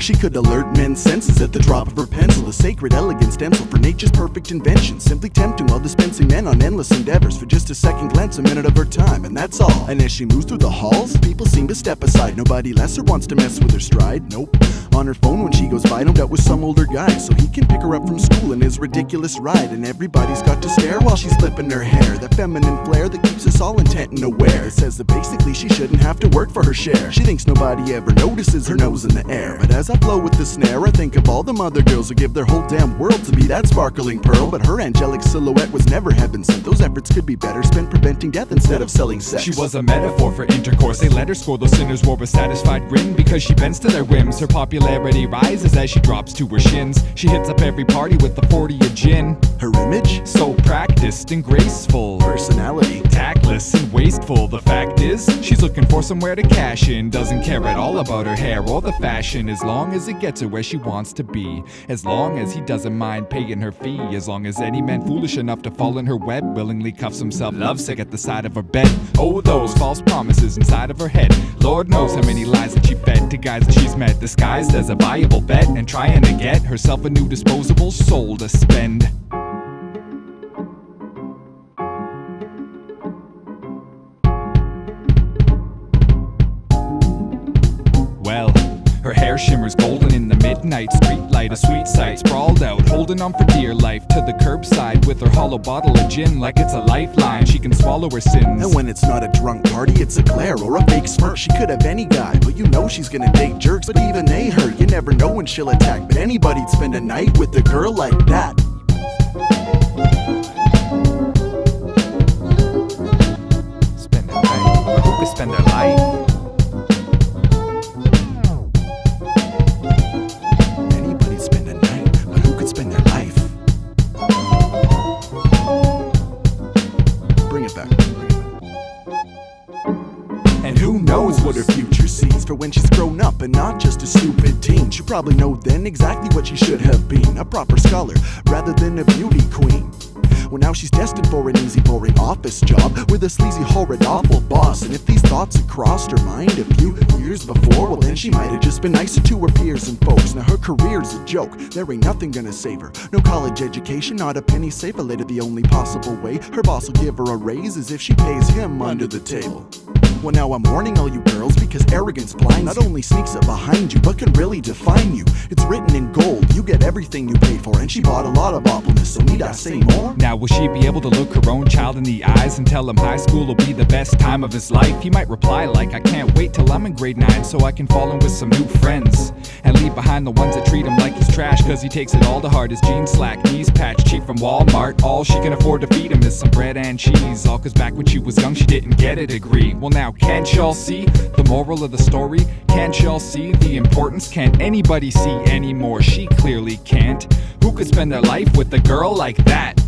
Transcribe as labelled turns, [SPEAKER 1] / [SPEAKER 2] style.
[SPEAKER 1] She could alert men's senses at the drop of her pencil, a sacred elegant stencil for nature's perfect invention, simply tempting while dispensing men on endless endeavors for just a second glance, a minute of her time, and that's all. And as she moves through the halls, people seem to step aside. Nobody lesser wants to mess with her stride, nope. On her phone when she goes by, no doubt with some older guy, so he can pick her up from school in his ridiculous ride. And everybody's got to stare while she's flipping her hair, the feminine flair that keeps us all intent and aware. It says that basically she shouldn't have to work for her share. She thinks nobody ever notices her nose in the air. But as I flow with the snare, I think of all them other girls who give their whole damn world to be that sparkling pearl. But her angelic silhouette was never heaven sent. Those efforts could be better spent preventing death instead of selling sex.
[SPEAKER 2] She was a metaphor for intercourse. They let her score, those sinners wore a satisfied grin, because she bends to their whims. Her popularity rises as she drops to her shins. She hits up every party with the 40 of gin.
[SPEAKER 1] Her image?
[SPEAKER 2] So practiced and graceful.
[SPEAKER 1] Personality?
[SPEAKER 2] Tactless and wasteful. The fact is, she's looking for somewhere to cash in. Doesn't care at all about her hair or the fashion, as long as it gets her where she wants to be. As long as he doesn't mind paying her fee. As long as any man foolish enough to fall in her web willingly cuffs himself lovesick at the side of her bed. Oh, those false promises inside of her head. Lord knows how many lies that she fed to guys that she's met, disguised as a viable bet, and trying to get herself a new disposable soul to spend. Well, her hair shimmers golden in the midnight streetlight, a sweet sight, sprawled out, holding on for dear life to the curbside with her hollow bottle of gin like it's a lifeline. She can swallow her sins.
[SPEAKER 1] And when it's not a drunk party, it's a glare or a fake smirk. She could have any guy, but you know she's gonna date jerks. But even they hurt, you never know when she'll attack. But anybody'd spend a night with a girl like that.
[SPEAKER 2] Spend a night, or who could spend their life?
[SPEAKER 1] And who knows what her future sees for when she's grown up and not just a stupid teen. She'll probably know then exactly what she should have been, a proper scholar rather than a beauty queen. Well, now she's destined for an easy, boring office job with a sleazy, horrid, awful boss. And if these thoughts had crossed her mind a few years before, well, then she might have just been nicer to her peers and folks. Now her career's a joke, there ain't nothing gonna save her. No college education, not a penny saver. Later, the only possible way her boss will give her a raise is if she pays him under the table. Well, now I'm warning all you girls, because arrogance blinds. Not only sneaks up behind you, but can really define you. It's written in gold, you get everything you pay for. And she bought a lot of awfulness, so need I say more?
[SPEAKER 2] Now will she be able to look her own child in the eyes and tell him high school will be the best time of his life? He might reply like, I can't wait till I'm in grade 9 so I can fall in with some new friends, and leave behind the ones that treat him like he's trash, cause he takes it all to heart. His jeans slack, knees patched, cheap from Walmart. All she can afford to feed him is some bread and cheese, all cause back when she was young she didn't get a degree. Well, now can't y'all see the moral of the story? Can't y'all see the importance? Can't anybody see anymore? She clearly can't. Who could spend their life with a girl like that?